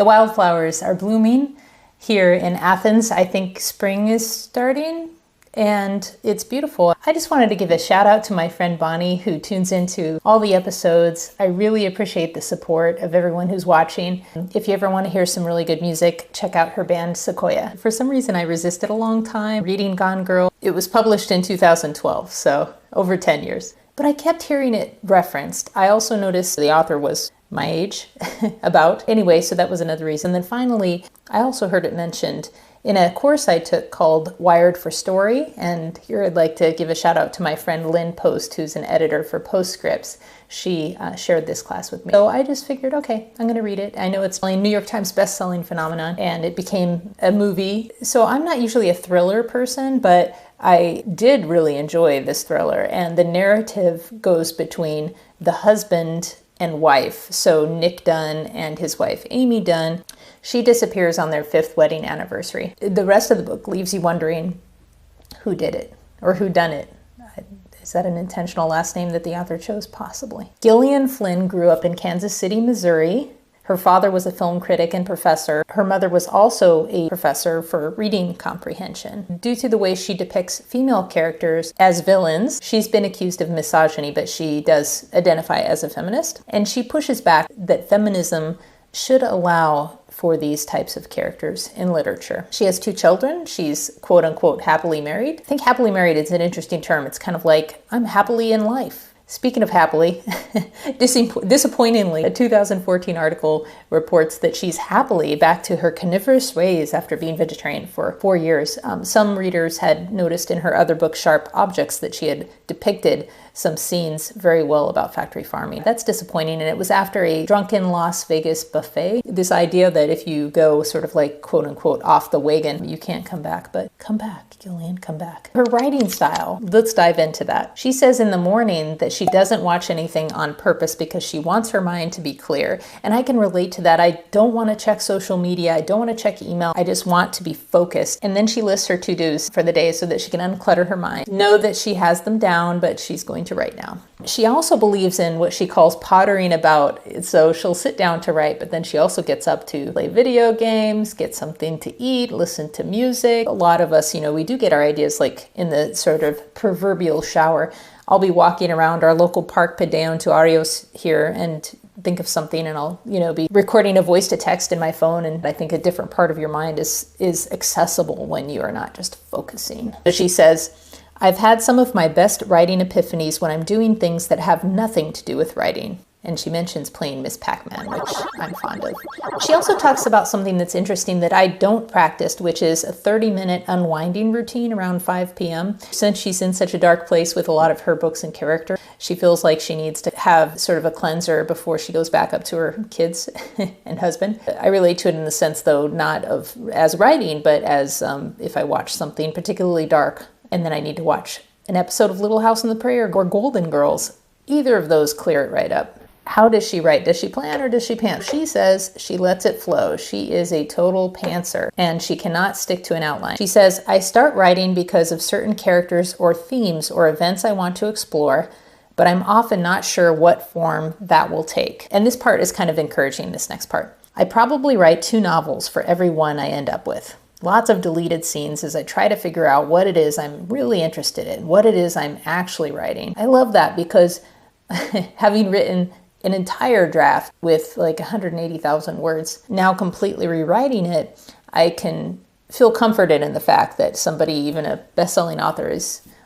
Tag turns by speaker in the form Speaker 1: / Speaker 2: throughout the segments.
Speaker 1: The wildflowers are blooming here in Athens. I think spring is starting and it's beautiful. I just wanted to give a shout out to my friend Bonnie who tunes into all the episodes. I really appreciate the support of everyone who's watching. If you ever want to hear some really good music, check out her band Sequoia. For some reason, I resisted a long time reading Gone Girl. It was published in 2012, so over 10 years. But I kept hearing it referenced. I also noticed the author was my age, about. Anyway, so that was another reason. Then finally, I also heard it mentioned in a course I took called Wired for Story. And here I'd like to give a shout out to my friend Lynn Post, who's an editor for Postscripts. She shared this class with me. So I just figured, okay, I'm going to read it. I know it's a New York Times bestselling phenomenon and it became a movie. So I'm not usually a thriller person, but I did really enjoy this thriller. And the narrative goes between the husband and wife. So Nick Dunn and his wife, Amy Dunn. She disappears on their 5th wedding anniversary. The rest of the book leaves you wondering who did it or who done it. Is that an intentional last name that the author chose? Possibly. Gillian Flynn grew up in Kansas City, Missouri. Her father was a film critic and professor. Her mother was also a professor for reading comprehension. Due to the way she depicts female characters as villains, she's been accused of misogyny, but she does identify as a feminist. And she pushes back that feminism should allow for these types of characters in literature. She has 2 children. She's quote unquote happily married. I think happily married is an interesting term. It's kind of like, I'm happily in life. Speaking of happily, disappointingly, a 2014 article reports that she's happily back to her carnivorous ways after being vegetarian for 4 years. Some readers had noticed in her other book, Sharp Objects, that she had depicted some scenes very well about factory farming. That's disappointing, and it was after a drunken Las Vegas buffet. This idea that if you go sort of like quote unquote off the wagon, you can't come back, but come back, Gillian, come back. Her writing style, let's dive into that. She says in the morning that she doesn't watch anything on purpose because she wants her mind to be clear. And I can relate to that. I don't want to check social media. I don't want to check email. I just want to be focused. And then she lists her to-dos for the day so that she can unclutter her mind. Know that she has them down, but she's going to write now. She also believes in what she calls pottering about. So she'll sit down to write, but then she also gets up to play video games, get something to eat, listen to music. A lot of us, we do get our ideas like in the sort of proverbial shower. I'll be walking around our local park Padeon to Arios here and think of something, and I'll, be recording a voice to text in my phone. And I think a different part of your mind is accessible when you are not just focusing. She says, I've had some of my best writing epiphanies when I'm doing things that have nothing to do with writing. And she mentions playing Miss Pac-Man, which I'm fond of. She also talks about something that's interesting that I don't practice, which is a 30-minute unwinding routine around 5 p.m. Since she's in such a dark place with a lot of her books and character, she feels like she needs to have sort of a cleanser before she goes back up to her kids and husband. I relate to it in the sense, though, not of as writing, but as if I watch something particularly dark and then I need to watch an episode of Little House on the Prairie or Golden Girls. Either of those clear it right up. How does she write? Does she plan or does she pants? She says she lets it flow. She is a total pantser and she cannot stick to an outline. She says, I start writing because of certain characters or themes or events I want to explore, but I'm often not sure what form that will take. And this part is kind of encouraging, this next part. I probably write 2 novels for every one I end up with. Lots of deleted scenes as I try to figure out what it is I'm really interested in, what it is I'm actually writing. I love that because having written an entire draft with like 180,000 words, now completely rewriting it, I can feel comforted in the fact that somebody, even a best-selling author,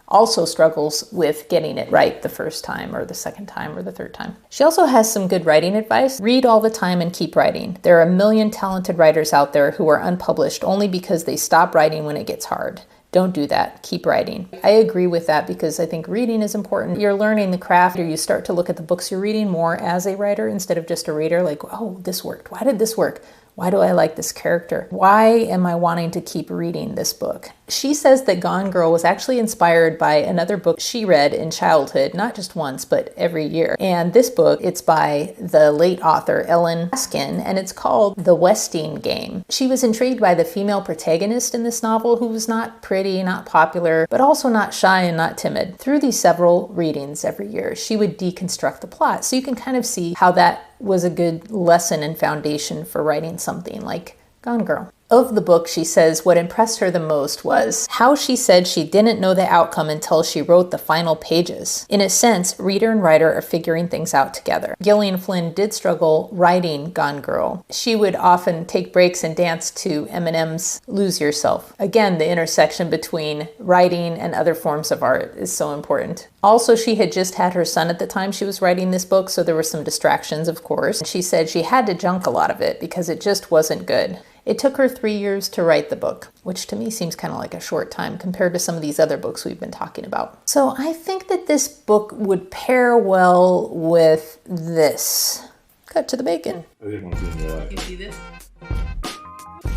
Speaker 1: also struggles with getting it right the first time or the second time or the third time. She also has some good writing advice. Read all the time and keep writing. There are a million talented writers out there who are unpublished only because they stop writing when it gets hard. Don't do that. Keep writing. I agree with that because I think reading is important. You're learning the craft, or you start to look at the books you're reading more as a writer instead of just a reader. Like, oh, this worked. Why did this work? Why do I like this character? Why am I wanting to keep reading this book? She says that Gone Girl was actually inspired by another book she read in childhood, not just once, but every year. And this book, it's by the late author Ellen Askin, and it's called The Westing Game. She was intrigued by the female protagonist in this novel, who was not pretty, not popular, but also not shy and not timid. Through these several readings every year, she would deconstruct the plot. So you can kind of see how that was a good lesson and foundation for writing something like Gone Girl. Of the book, she says what impressed her the most was how she said she didn't know the outcome until she wrote the final pages. In a sense, reader and writer are figuring things out together. Gillian Flynn did struggle writing Gone Girl. She would often take breaks and dance to Eminem's Lose Yourself. Again, the intersection between writing and other forms of art is so important. Also, she had just had her son at the time she was writing this book, so there were some distractions, of course. She said she had to junk a lot of it because it just wasn't good. It took her 3 years to write the book, which to me seems kind of like a short time compared to some of these other books we've been talking about. So I think that this book would pair well with this. Cut to the bacon. You see this?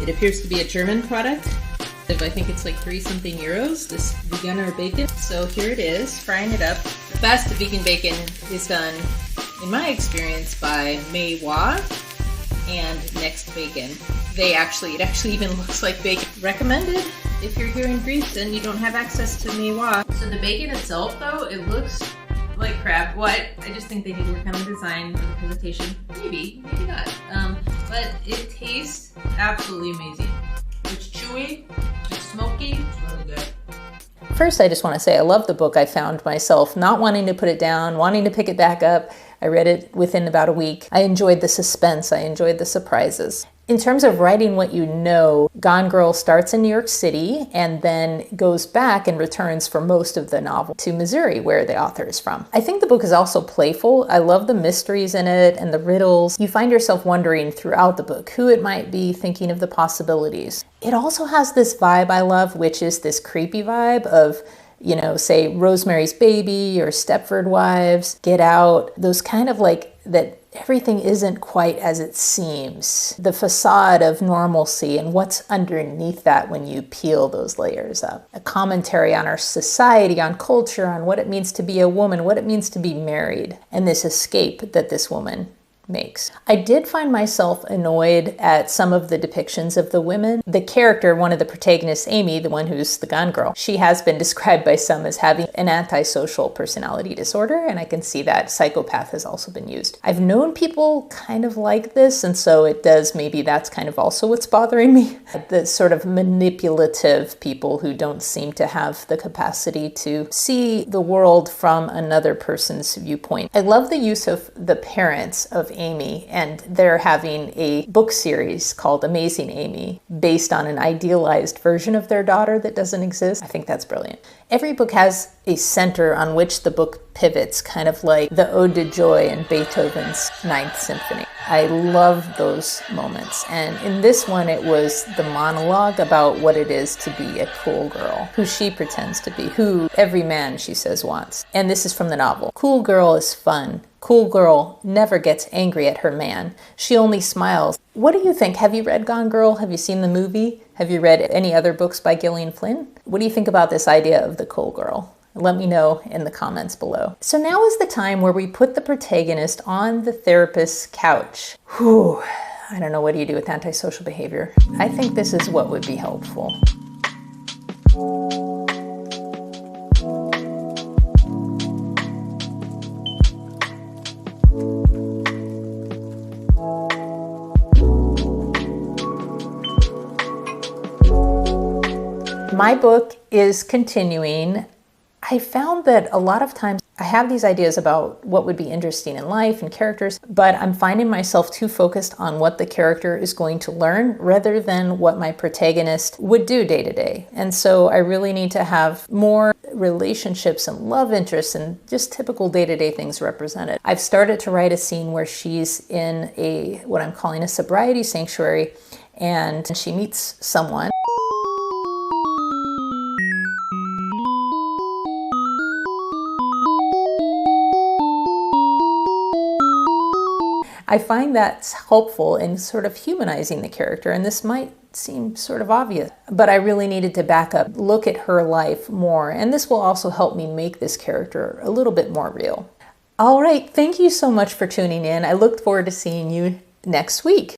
Speaker 1: It appears to be a German product. I think it's like 3-something euros, this veganer bacon. So here it is, frying it up. The best vegan bacon is done, in my experience, by May Wah and Next Bacon. It actually even looks like bacon. Recommended if you're here in Greece and you don't have access to May Wah. So the bacon itself, though, it looks like crap. I just think they need to work on the design or the presentation. Maybe not. But it tastes absolutely amazing. It's chewy, it's smoky, it's really good. First, I just want to say I love the book. I found myself not wanting to put it down, wanting to pick it back up. I read it within about a week. I enjoyed the suspense. I enjoyed the surprises. In terms of writing what you know, Gone Girl starts in New York City and then goes back and returns for most of the novel to Missouri, where the author is from. I think the book is also playful. I love the mysteries in it and the riddles. You find yourself wondering throughout the book who it might be, thinking of the possibilities. It also has this vibe I love, which is this creepy vibe of, say Rosemary's Baby or Stepford Wives, Get Out, those kind of like that everything isn't quite as it seems. The facade of normalcy and what's underneath that when you peel those layers up. A commentary on our society, on culture, on what it means to be a woman, what it means to be married, and this escape that this woman makes. I did find myself annoyed at some of the depictions of the women. The character, one of the protagonists, Amy, the one who's the Gone Girl, she has been described by some as having an antisocial personality disorder, and I can see that psychopath has also been used. I've known people kind of like this, and so maybe that's kind of also what's bothering me. The sort of manipulative people who don't seem to have the capacity to see the world from another person's viewpoint. I love the use of the parents of Amy, and they're having a book series called Amazing Amy based on an idealized version of their daughter that doesn't exist. I think that's brilliant. Every book has a center on which the book pivots, kind of like the Ode to Joy in Beethoven's Ninth Symphony. I love those moments. And in this one, it was the monologue about what it is to be a cool girl, who she pretends to be, who every man, she says, wants. And this is from the novel. Cool girl is fun. Cool girl never gets angry at her man. She only smiles. What do you think? Have you read Gone Girl? Have you seen the movie? Have you read any other books by Gillian Flynn? What do you think about this idea of the cool girl? Let me know in the comments below. So now is the time where we put the protagonist on the therapist's couch. Whew, I don't know, what do you do with antisocial behavior? I think this is what would be helpful. My book is continuing. I found that a lot of times I have these ideas about what would be interesting in life and characters, but I'm finding myself too focused on what the character is going to learn rather than what my protagonist would do day to day. And so I really need to have more relationships and love interests and just typical day-to-day things represented. I've started to write a scene where she's in what I'm calling a sobriety sanctuary, and she meets someone. I find that's helpful in sort of humanizing the character, and this might seemed sort of obvious. But I really needed to back up, look at her life more, and this will also help me make this character a little bit more real. All right, thank you so much for tuning in. I look forward to seeing you next week.